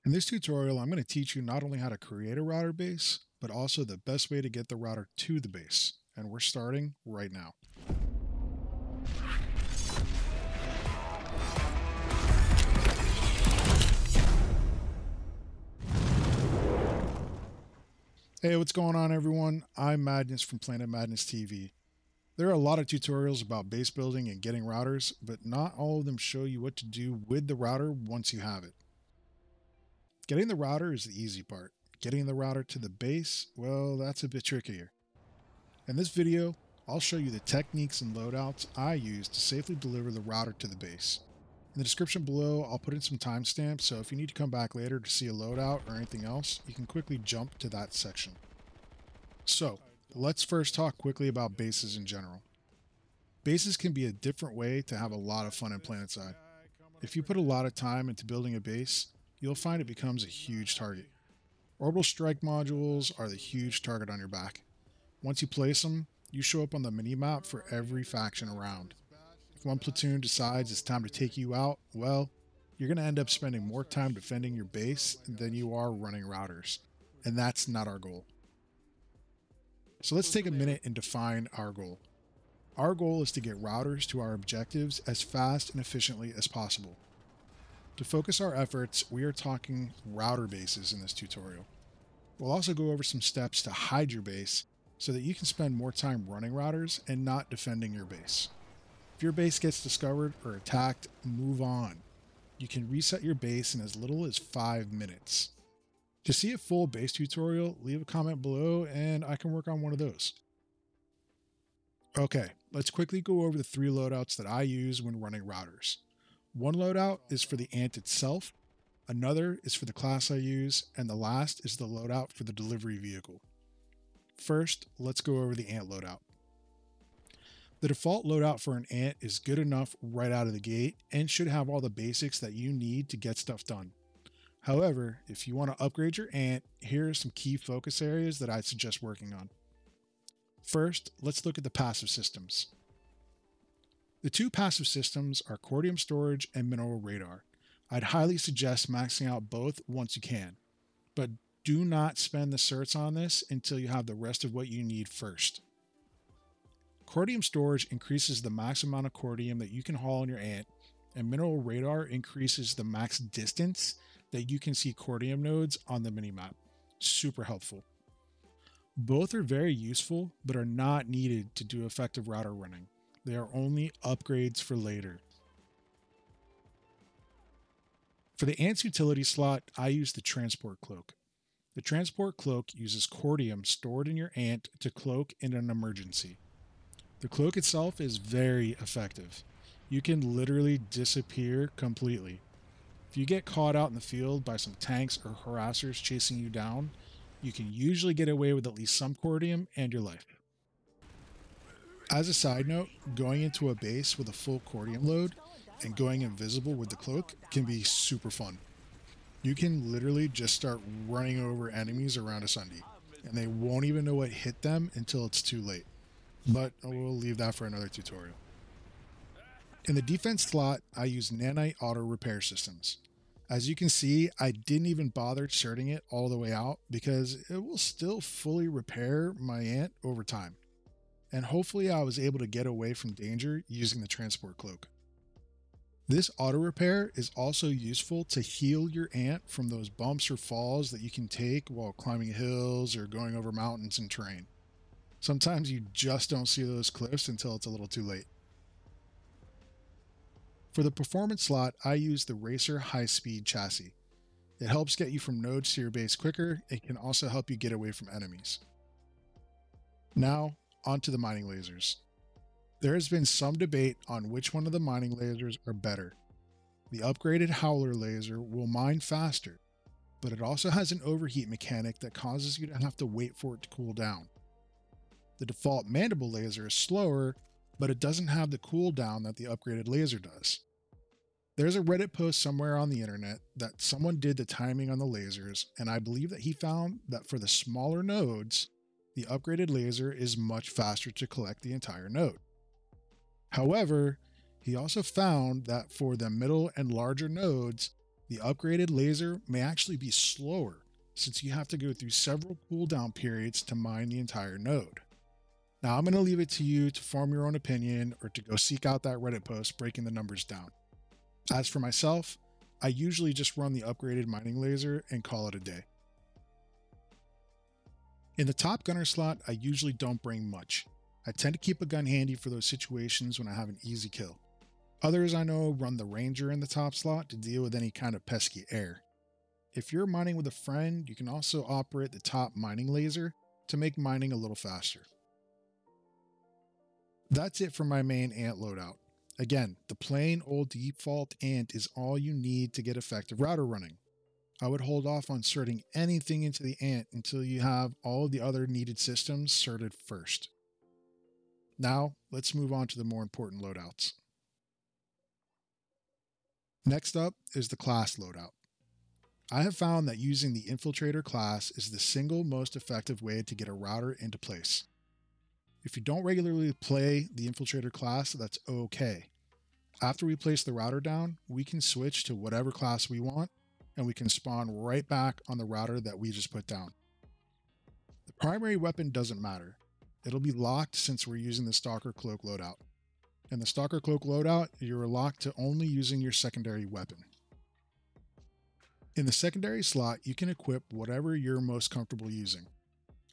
In this tutorial, I'm going to teach you not only how to create a router base, but also the best way to get the router to the base. And we're starting right now. Hey, what's going on everyone? I'm Madness from Planet Madness TV. There are a lot of tutorials about base building and getting routers, but not all of them show you what to do with the router once you have it. Getting the router is the easy part. Getting the router to the base, well, that's a bit trickier. In this video, I'll show you the techniques and loadouts I use to safely deliver the router to the base. In the description below, I'll put in some timestamps, so if you need to come back later to see a loadout or anything else, you can quickly jump to that section. So, let's first talk quickly about bases in general. Bases can be a different way to have a lot of fun in PlanetSide. If you put a lot of time into building a base, you'll find it becomes a huge target. Orbital strike modules are the huge target on your back. Once you place them, you show up on the minimap for every faction around. If one platoon decides it's time to take you out, well, you're going to end up spending more time defending your base than you are running routers. And that's not our goal. So let's take a minute and define our goal. Our goal is to get routers to our objectives as fast and efficiently as possible. To focus our efforts, we are talking router bases in this tutorial. We'll also go over some steps to hide your base so that you can spend more time running routers and not defending your base. If your base gets discovered or attacked, move on. You can reset your base in as little as 5 minutes. To see a full base tutorial, leave a comment below and I can work on one of those. Okay, let's quickly go over the 3 loadouts that I use when running routers. One loadout is for the Ant itself, another is for the class I use, and the last is the loadout for the delivery vehicle. First, let's go over the Ant loadout. The default loadout for an Ant is good enough right out of the gate and should have all the basics that you need to get stuff done. However, if you want to upgrade your Ant, here are some key focus areas that I'd suggest working on. First, let's look at the passive systems. The 2 passive systems are Cordium Storage and Mineral Radar. I'd highly suggest maxing out both once you can, but do not spend the certs on this until you have the rest of what you need first. Cordium Storage increases the max amount of cordium that you can haul on your Ant, and Mineral Radar increases the max distance that you can see cordium nodes on the minimap. Super helpful. Both are very useful, but are not needed to do effective router running. They are only upgrades for later. For the Ant's utility slot, I use the Transport Cloak. The Transport Cloak uses cordium stored in your Ant to cloak in an emergency. The cloak itself is very effective. You can literally disappear completely. If you get caught out in the field by some tanks or harassers chasing you down, you can usually get away with at least some cordium and your life. As a side note, going into a base with a full cordium load and going invisible with the cloak can be super fun. You can literally just start running over enemies around a Sunday, and they won't even know what hit them until it's too late. But we'll leave that for another tutorial. In the defense slot, I use Nanite Auto Repair Systems. As you can see, I didn't even bother certing it all the way out because it will still fully repair my Ant over time. And hopefully I was able to get away from danger using the Transport Cloak. This auto repair is also useful to heal your Ant from those bumps or falls that you can take while climbing hills or going over mountains and terrain. Sometimes you just don't see those cliffs until it's a little too late. For the performance slot, I use the Racer High Speed Chassis. It helps get you from nodes to your base quicker. It can also help you get away from enemies. Now, onto the mining lasers. There has been some debate on which one of the mining lasers are better. The upgraded Howler laser will mine faster, but it also has an overheat mechanic that causes you to have to wait for it to cool down. The default Mandible laser is slower, but it doesn't have the cooldown that the upgraded laser does. There's a Reddit post somewhere on the internet that someone did the timing on the lasers, and I believe that he found that for the smaller nodes, the upgraded laser is much faster to collect the entire node. However, he also found that for the middle and larger nodes, The upgraded laser may actually be slower since you have to go through several cooldown periods to mine the entire node. Now, I'm going to leave it to you to form your own opinion or to go seek out that Reddit post breaking the numbers down. As for myself, I usually just run the upgraded mining laser and call it a day. In the top gunner slot, I usually don't bring much. I tend to keep a gun handy for those situations when I have an easy kill. Others I know run the ranger in the top slot to deal with any kind of pesky air. If you're mining with a friend, you can also operate the top mining laser to make mining a little faster. That's it for my main ant loadout. Again, the plain old default ant is all you need to get effective router running. I would hold off on certing anything into the ant until you have all of the other needed systems certed first. Now, let's move on to the more important loadouts. Next up is the class loadout. I have found that using the Infiltrator class is the single most effective way to get a router into place. If you don't regularly play the Infiltrator class, that's okay. After we place the router down, we can switch to whatever class we want, and we can spawn right back on the router that we just put down. The primary weapon doesn't matter. It'll be locked since we're using the Stalker Cloak loadout. In the Stalker Cloak loadout, you're locked to only using your secondary weapon. In the secondary slot, you can equip whatever you're most comfortable using.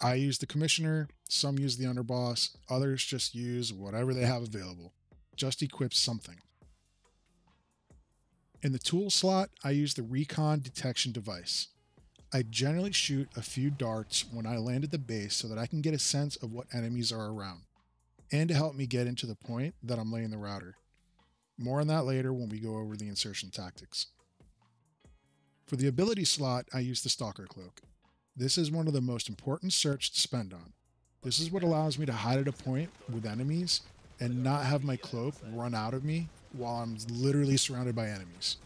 I use the Commissioner, some use the Underboss, others just use whatever they have available. Just equip something. In the tool slot, I use the Recon Detection Device. I generally shoot a few darts when I land at the base so that I can get a sense of what enemies are around, and to help me get into the point that I'm laying the router. More on that later when we go over the insertion tactics. For the ability slot, I use the Stalker Cloak. This is one of the most important certs to spend on. This is what allows me to hide at a point with enemies and not have my cloak run out of me while I'm literally surrounded by enemies.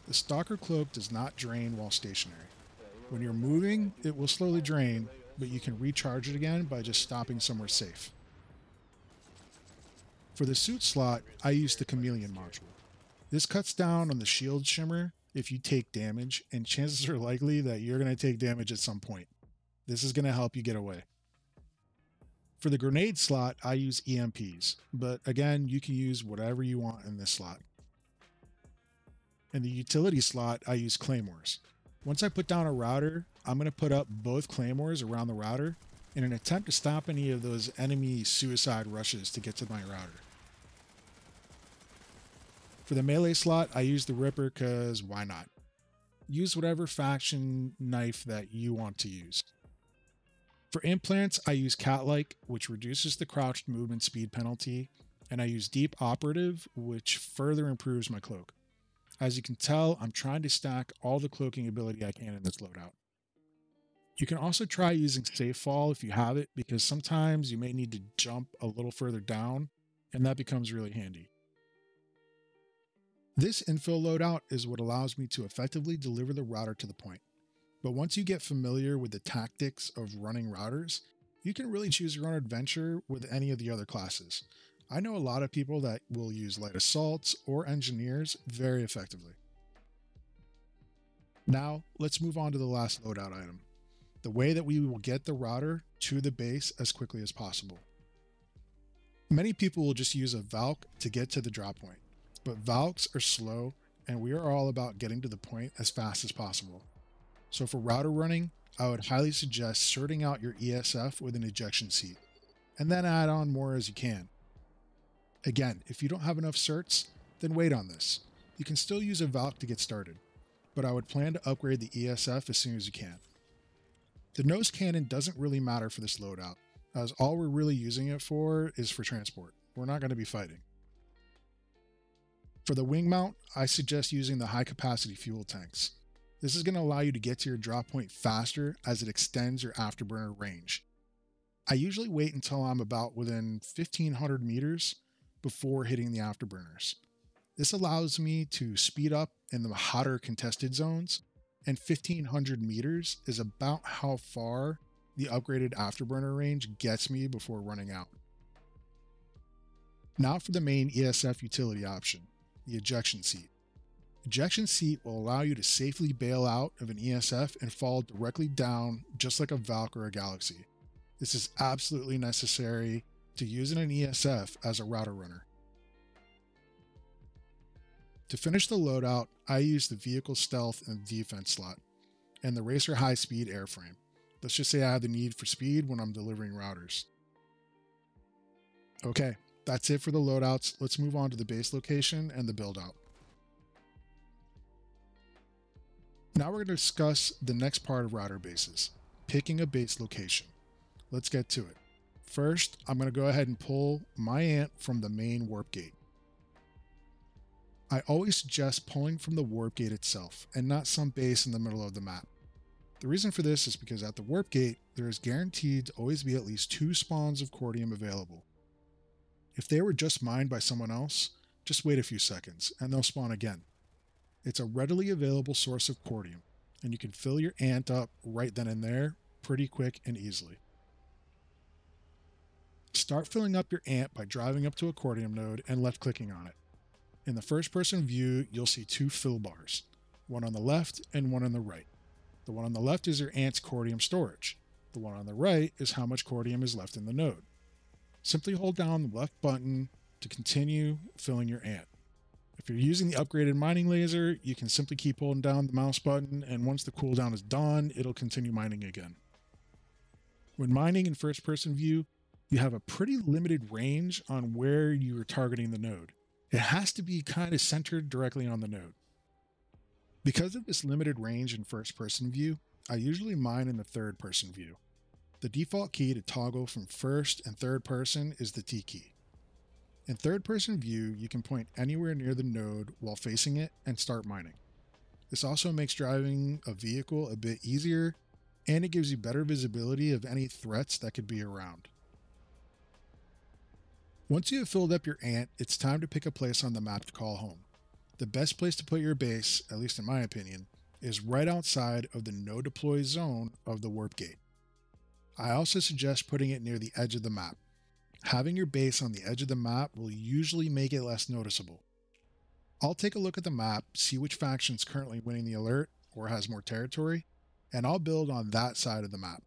The Stalker Cloak does not drain while stationary. When you're moving, it will slowly drain, but you can recharge it again by just stopping somewhere safe. For the suit slot, I use the Chameleon module. This cuts down on the shield shimmer if you take damage, and chances are likely that you're going to take damage at some point. This is going to help you get away. For the grenade slot, I use EMPs, but again, you can use whatever you want in this slot. In the utility slot, I use claymores. Once I put down a router, I'm going to put up both claymores around the router in an attempt to stop any of those enemy suicide rushes to get to my router. For the melee slot, I use the Ripper because why not? Use whatever faction knife that you want to use. For implants, I use Cat-like, which reduces the crouched movement speed penalty, and I use Deep Operative, which further improves my cloak. As you can tell, I'm trying to stack all the cloaking ability I can in this loadout. You can also try using Safe Fall if you have it, because sometimes you may need to jump a little further down, and that becomes really handy. This infill loadout is what allows me to effectively deliver the router to the point. But once you get familiar with the tactics of running routers, you can really choose your own adventure with any of the other classes. I know a lot of people that will use light assaults or engineers very effectively. Now, let's move on to the last loadout item, the way that we will get the router to the base as quickly as possible. Many people will just use a Valk to get to the drop point, but Valks are slow and we are all about getting to the point as fast as possible. So for router running, I would highly suggest sorting out your ESF with an ejection seat, and then add on more as you can. Again, if you don't have enough certs, then wait on this. You can still use a Valk to get started, but I would plan to upgrade the ESF as soon as you can. The nose cannon doesn't really matter for this loadout, as all we're really using it for is for transport. We're not going to be fighting. For the wing mount, I suggest using the high capacity fuel tanks. This is going to allow you to get to your drop point faster as it extends your afterburner range. I usually wait until I'm about within 1500 meters before hitting the afterburners. This allows me to speed up in the hotter contested zones, and 1500 meters is about how far the upgraded afterburner range gets me before running out. Now for the main ESF utility option, the ejection seat. Ejection seat will allow you to safely bail out of an ESF and fall directly down just like a Valk or a Galaxy. This is absolutely necessary to use in an ESF as a router runner. To finish the loadout, I use the vehicle stealth and defense slot, and the racer high speed airframe. Let's just say I have the need for speed when I'm delivering routers. Okay, that's it for the loadouts. Let's move on to the base location and the build out. Now we're going to discuss the next part of router bases, picking a base location. Let's get to it. First, I'm going to go ahead and pull my ant from the main warp gate. I always suggest pulling from the warp gate itself and not some base in the middle of the map. The reason for this is because at the warp gate, there is guaranteed to always be at least 2 spawns of cordium available. If they were just mined by someone else, just wait a few seconds and they'll spawn again. It's a readily available source of cordium, and you can fill your ant up right then and there pretty quick and easily. Start filling up your ant by driving up to a cordium node and left clicking on it. In the first person view, you'll see 2 fill bars, one on the left and one on the right. The one on the left is your ant's cordium storage. The one on the right is how much cordium is left in the node. Simply hold down the left button to continue filling your ant. If you're using the upgraded mining laser, you can simply keep holding down the mouse button, and once the cooldown is done, it'll continue mining again. When mining in first person view, you have a pretty limited range on where you are targeting the node. It has to be kind of centered directly on the node. Because of this limited range in first person view, I usually mine in the third person view. The default key to toggle from first and third person is the T key. In third person view, you can point anywhere near the node while facing it and start mining. This also makes driving a vehicle a bit easier, and it gives you better visibility of any threats that could be around. Once you have filled up your ant, it's time to pick a place on the map to call home. The best place to put your base, at least in my opinion, is right outside of the no deploy zone of the warp gate. I also suggest putting it near the edge of the map. Having your base on the edge of the map will usually make it less noticeable. I'll take a look at the map, see which faction is currently winning the alert or has more territory, and I'll build on that side of the map.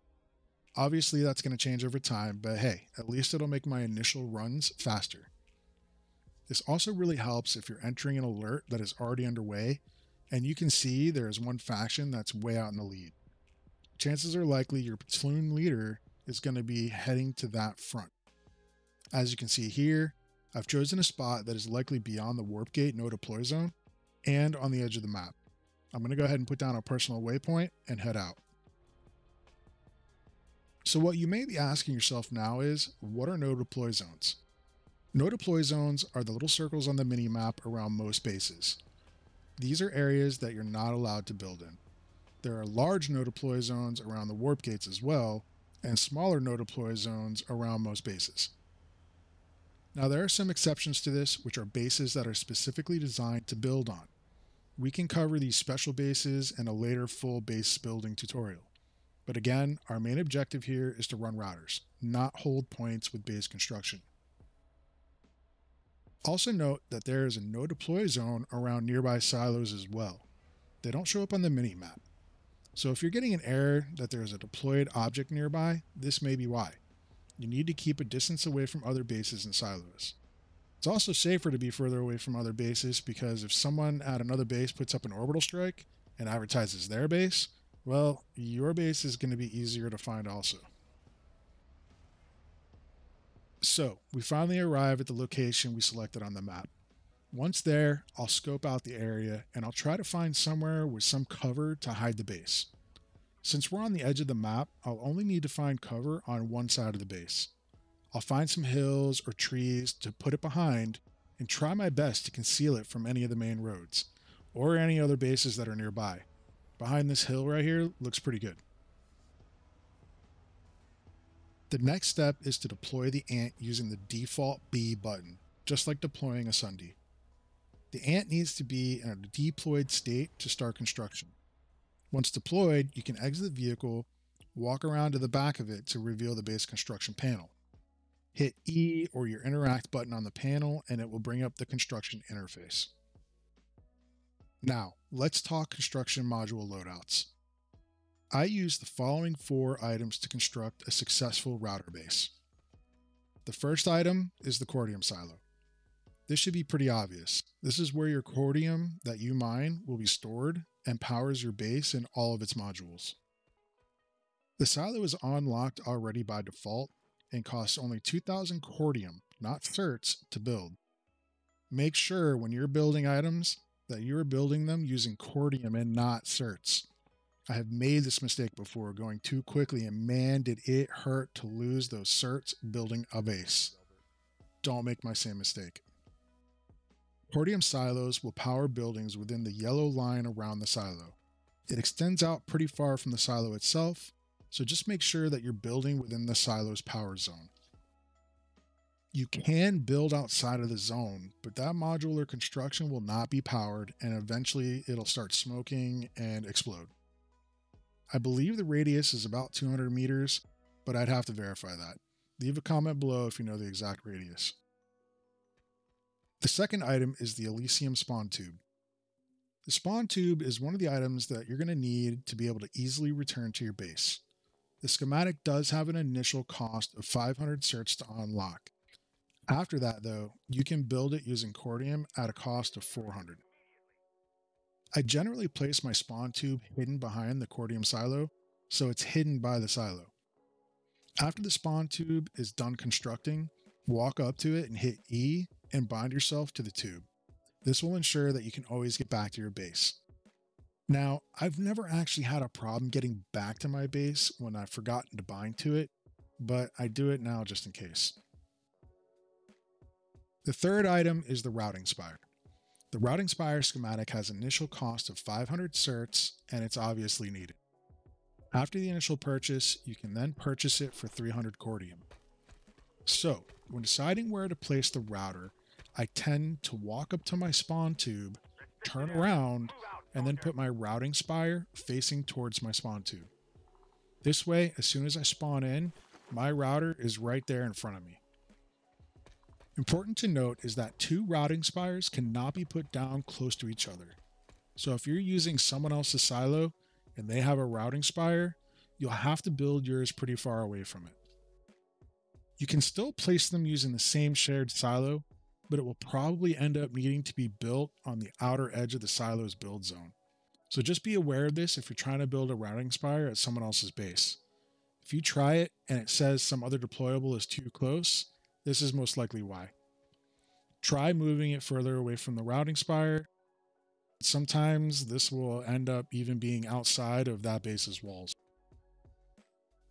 Obviously that's going to change over time, but hey, at least it'll make my initial runs faster. This also really helps if you're entering an alert that is already underway and you can see there is one faction that's way out in the lead. Chances are likely your platoon leader is going to be heading to that front. As you can see here, I've chosen a spot that is likely beyond the warp gate no deploy zone and on the edge of the map. I'm going to go ahead and put down a personal waypoint and head out. So what you may be asking yourself now is, what are no deploy zones? No deploy zones are the little circles on the mini-map around most bases. These are areas that you're not allowed to build in. There are large no deploy zones around the warp gates as well, and smaller no deploy zones around most bases. Now there are some exceptions to this, which are bases that are specifically designed to build on. We can cover these special bases in a later full base building tutorial. But again, our main objective here is to run routers, not hold points with base construction. Also note that there is a no deploy zone around nearby silos as well. They don't show up on the mini-map. So if you're getting an error that there is a deployed object nearby, this may be why. You need to keep a distance away from other bases and silos. It's also safer to be further away from other bases because if someone at another base puts up an orbital strike and advertises their base, well, your base is going to be easier to find also. So we finally arrive at the location we selected on the map. Once there, I'll scope out the area and I'll try to find somewhere with some cover to hide the base. Since we're on the edge of the map, I'll only need to find cover on one side of the base. I'll find some hills or trees to put it behind and try my best to conceal it from any of the main roads or any other bases that are nearby. Behind this hill right here looks pretty good. The next step is to deploy the ant using the default B button, just like deploying a Sunday. The ant needs to be in a deployed state to start construction. Once deployed, you can exit the vehicle, walk around to the back of it to reveal the base construction panel. Hit E or your interact button on the panel and it will bring up the construction interface. Now, let's talk construction module loadouts. I use the following 4 items to construct a successful router base. The first item is the cordium silo. This should be pretty obvious. This is where your cordium that you mine will be stored and powers your base and all of its modules. The silo is unlocked already by default and costs only 2,000 cordium, not certs, to build. Make sure when you're building items that you're building them using cordium and not certs. I have made this mistake before, going too quickly, and man did it hurt to lose those certs building a base. Don't make my same mistake. Cordium silos will power buildings within the yellow line around the silo. It extends out pretty far from the silo itself, so just make sure that you're building within the silo's power zone. You can build outside of the zone, but that modular construction will not be powered and eventually it'll start smoking and explode. I believe the radius is about 200 meters, but I'd have to verify that. Leave a comment below if you know the exact radius. The second item is the Elysium spawn tube. The spawn tube is one of the items that you're going to need to be able to easily return to your base. The schematic does have an initial cost of 500 certs to unlock. After that though, you can build it using cordium at a cost of 400. I generally place my spawn tube hidden behind the cordium silo, so it's hidden by the silo. After the spawn tube is done constructing, walk up to it and hit E and bind yourself to the tube. This will ensure that you can always get back to your base. Now, I've never actually had a problem getting back to my base when I've forgotten to bind to it, but I do it now just in case. The third item is the routing spire. The routing spire schematic has an initial cost of 500 certs and it's obviously needed. After the initial purchase, you can then purchase it for 300 cordium. So, when deciding where to place the router, I tend to walk up to my spawn tube, turn around, and then put my routing spire facing towards my spawn tube. This way, as soon as I spawn in, my router is right there in front of me. Important to note is that 2 routing spires cannot be put down close to each other. So if you're using someone else's silo and they have a routing spire, you'll have to build yours pretty far away from it. You can still place them using the same shared silo, but it will probably end up needing to be built on the outer edge of the silo's build zone. So just be aware of this if you're trying to build a routing spire at someone else's base. If you try it and it says some other deployable is too close, this is most likely why. Try moving it further away from the routing spire. Sometimes this will end up even being outside of that base's walls.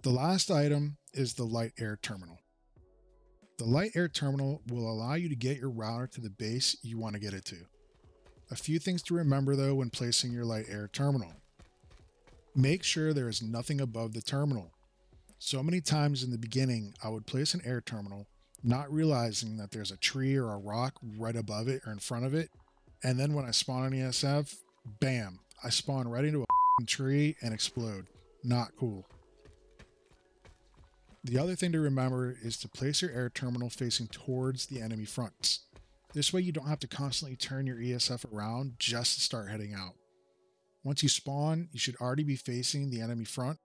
The last item is the light air terminal. The light air terminal will allow you to get your router to the base you want to get it to. A few things to remember though when placing your light air terminal. Make sure there is nothing above the terminal. So many times in the beginning, I would place an air terminal, not realizing that there's a tree or a rock right above it or in front of it. And then when I spawn an ESF, bam, I spawn right into a tree and explode. Not cool. The other thing to remember is to place your air terminal facing towards the enemy fronts. This way you don't have to constantly turn your ESF around just to start heading out. Once you spawn, you should already be facing the enemy front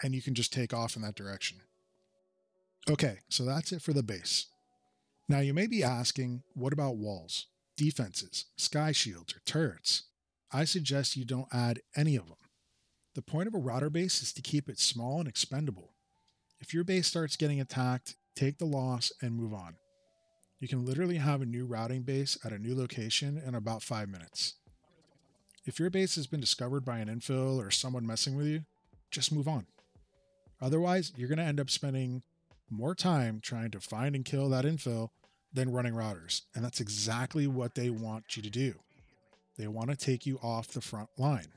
and you can just take off in that direction. Okay, so that's it for the base. Now you may be asking, what about walls, defenses, sky shields, or turrets? I suggest you don't add any of them. The point of a router base is to keep it small and expendable. If your base starts getting attacked, take the loss and move on. You can literally have a new routing base at a new location in about 5 minutes. If your base has been discovered by an infill or someone messing with you, just move on. Otherwise, you're going to end up spending more time trying to find and kill that infill than running routers. And that's exactly what they want you to do. They want to take you off the front line.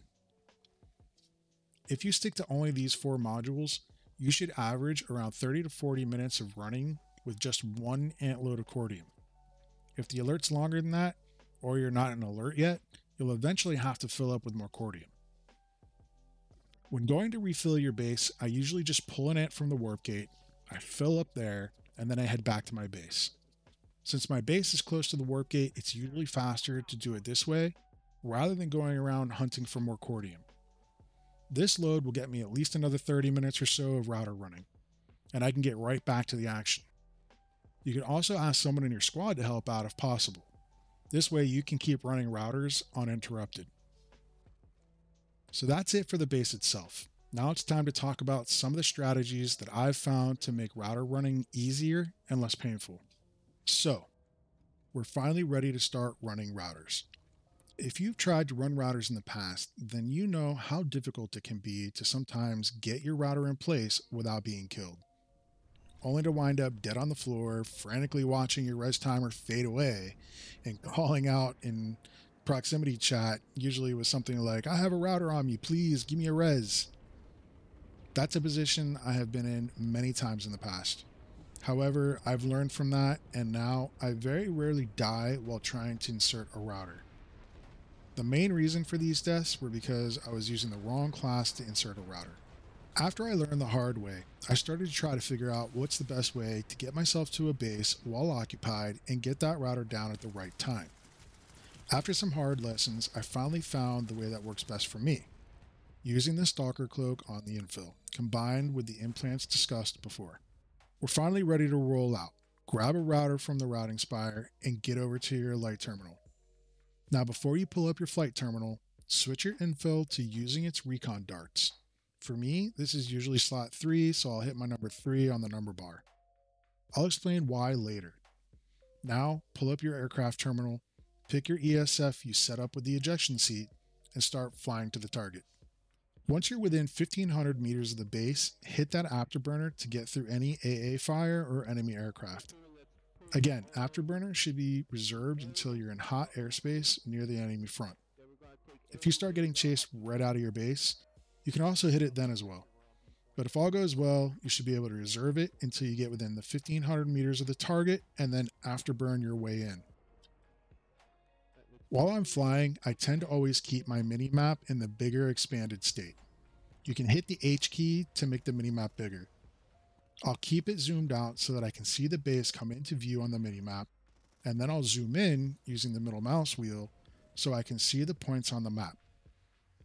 If you stick to only these 4 modules, you should average around 30 to 40 minutes of running with just 1 antload of cordium. If the alert's longer than that, or you're not an alert yet, you'll eventually have to fill up with more cordium. When going to refill your base, I usually just pull an ant from the warp gate, I fill up there, and then I head back to my base. Since my base is close to the warp gate, it's usually faster to do it this way, rather than going around hunting for more cordium. This load will get me at least another 30 minutes or so of router running, and I can get right back to the action. You can also ask someone in your squad to help out if possible. This way you can keep running routers uninterrupted. So that's it for the base itself. Now it's time to talk about some of the strategies that I've found to make router running easier and less painful. So, we're finally ready to start running routers. If you've tried to run routers in the past, then you know how difficult it can be to sometimes get your router in place without being killed, only to wind up dead on the floor, frantically watching your res timer fade away and calling out in proximity chat, usually with something like, "I have a router on me, please give me a res." That's a position I have been in many times in the past. However, I've learned from that, and now I very rarely die while trying to insert a router. The main reason for these deaths were because I was using the wrong class to insert a router. After I learned the hard way, I started to try to figure out what's the best way to get myself to a base while occupied and get that router down at the right time. After some hard lessons, I finally found the way that works best for me, using the Stalker Cloak on the infill, combined with the implants discussed before. We're finally ready to roll out. Grab a router from the routing spire and get over to your light terminal. Now before you pull up your flight terminal, switch your infill to using its recon darts. For me, this is usually slot 3, so I'll hit my number 3 on the number bar. I'll explain why later. Now, pull up your aircraft terminal, pick your ESF you set up with the ejection seat, and start flying to the target. Once you're within 1500 meters of the base, hit that afterburner to get through any AA fire or enemy aircraft. Again, afterburner should be reserved until you're in hot airspace near the enemy front. If you start getting chased right out of your base, you can also hit it then as well. But if all goes well, you should be able to reserve it until you get within the 1500 meters of the target and then afterburn your way in. While I'm flying, I tend to always keep my minimap in the bigger expanded state. You can hit the H key to make the minimap bigger. I'll keep it zoomed out so that I can see the base come into view on the minimap, and then I'll zoom in using the middle mouse wheel so I can see the points on the map.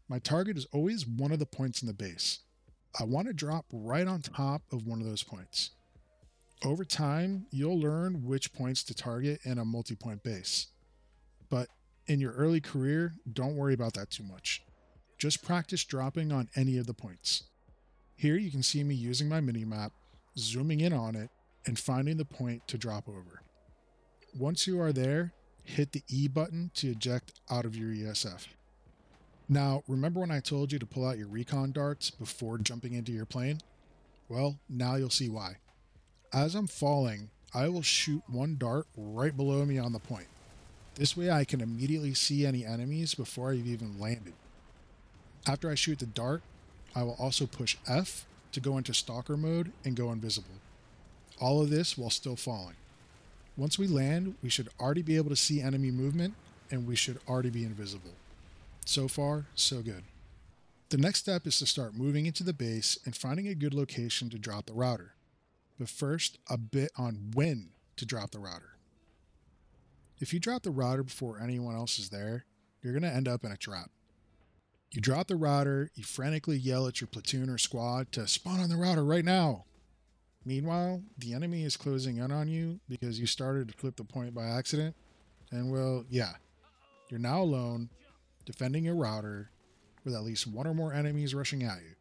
My target is always one of the points in the base. I want to drop right on top of one of those points. Over time, you'll learn which points to target in a multi-point base. But in your early career, don't worry about that too much. Just practice dropping on any of the points. Here you can see me using my minimap, zooming in on it, and finding the point to drop over. Once you are there, hit the E button to eject out of your ESF. Now, remember when I told you to pull out your recon darts before jumping into your plane? Well, now you'll see why. As I'm falling, I will shoot one dart right below me on the point. This way I can immediately see any enemies before I've even landed. After I shoot the dart, I will also push F to go into stalker mode and go invisible. All of this while still falling. Once we land, we should already be able to see enemy movement and we should already be invisible. So far, so good. The next step is to start moving into the base and finding a good location to drop the router. But first, a bit on when to drop the router. If you drop the router before anyone else is there, you're going to end up in a trap. You drop the router, you frantically yell at your platoon or squad to spawn on the router right now. Meanwhile, the enemy is closing in on you because you started to flip the point by accident, and well, yeah, you're now alone, defending your router with at least one or more enemies rushing at you.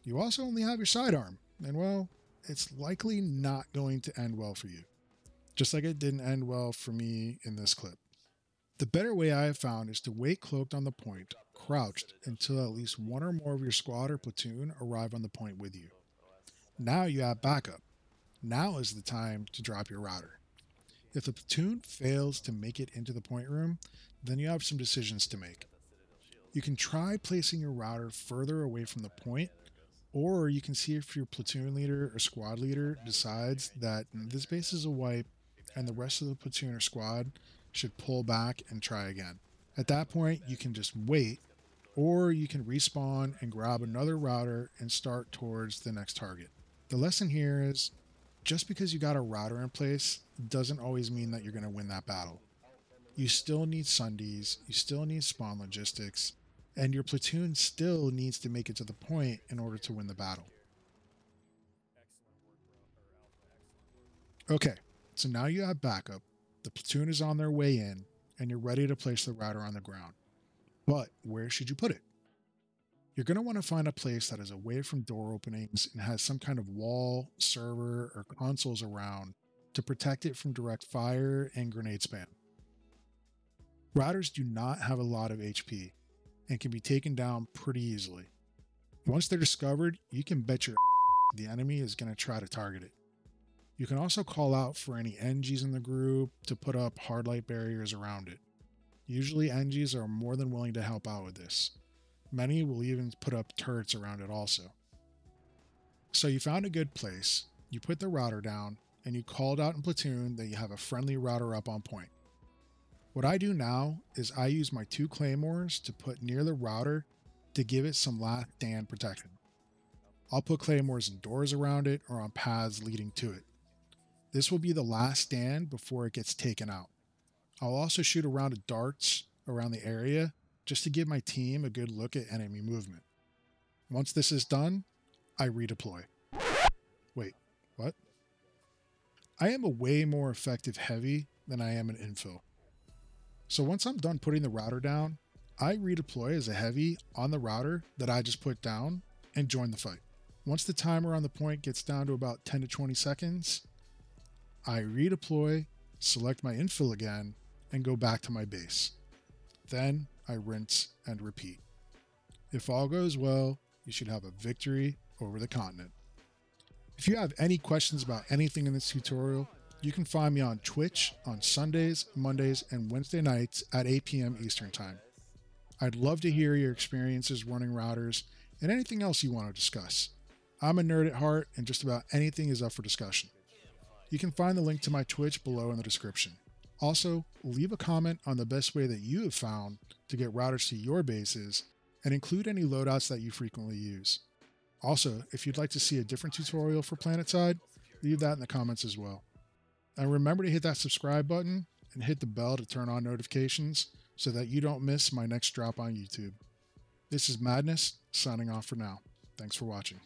You also only have your sidearm, and well, it's likely not going to end well for you. Just like it didn't end well for me in this clip. The better way I have found is to wait cloaked on the point, crouched, until at least one or more of your squad or platoon arrive on the point with you. Now you have backup. Now is the time to drop your router. If the platoon fails to make it into the point room, then you have some decisions to make. You can try placing your router further away from the point, or you can see if your platoon leader or squad leader decides that this base is a wipe and the rest of the platoon or squad should pull back and try again. At that point, you can just wait, or you can respawn and grab another router and start towards the next target. The lesson here is, just because you got a router in place doesn't always mean that you're going to win that battle. You still need Sundays, you still need spawn logistics, and your platoon still needs to make it to the point in order to win the battle. Okay, so now you have backup, the platoon is on their way in, and you're ready to place the router on the ground. But where should you put it? You're going to want to find a place that is away from door openings and has some kind of wall, server, or consoles around to protect it from direct fire and grenade spam. Routers do not have a lot of HP and can be taken down pretty easily. Once they're discovered, you can bet your the enemy is going to try to target it. You can also call out for any NGs in the group to put up hard light barriers around it. Usually NGs are more than willing to help out with this. Many will even put up turrets around it also. So you found a good place, you put the router down, and you called out in platoon that you have a friendly router up on point. What I do now is I use my 2 claymores to put near the router to give it some last stand protection. I'll put claymores in doors around it or on paths leading to it. This will be the last stand before it gets taken out. I'll also shoot a round of darts around the area just to give my team a good look at enemy movement. Once this is done, I redeploy. Wait, what? I am a way more effective heavy than I am an infill. So once I'm done putting the router down, I redeploy as a heavy on the router that I just put down and join the fight. Once the timer on the point gets down to about 10 to 20 seconds, I redeploy, select my infill again, and go back to my base. Then I rinse and repeat. If all goes well, you should have a victory over the continent. If you have any questions about anything in this tutorial, you can find me on Twitch on Sundays, Mondays, and Wednesday nights at 8 p.m. Eastern Time. I'd love to hear your experiences running routers and anything else you want to discuss. I'm a nerd at heart and just about anything is up for discussion. You can find the link to my Twitch below in the description. Also, leave a comment on the best way that you have found to get routers to your bases and include any loadouts that you frequently use. Also, if you'd like to see a different tutorial for PlanetSide, leave that in the comments as well. And remember to hit that subscribe button and hit the bell to turn on notifications so that you don't miss my next drop on YouTube. This is Madness, signing off for now. Thanks for watching.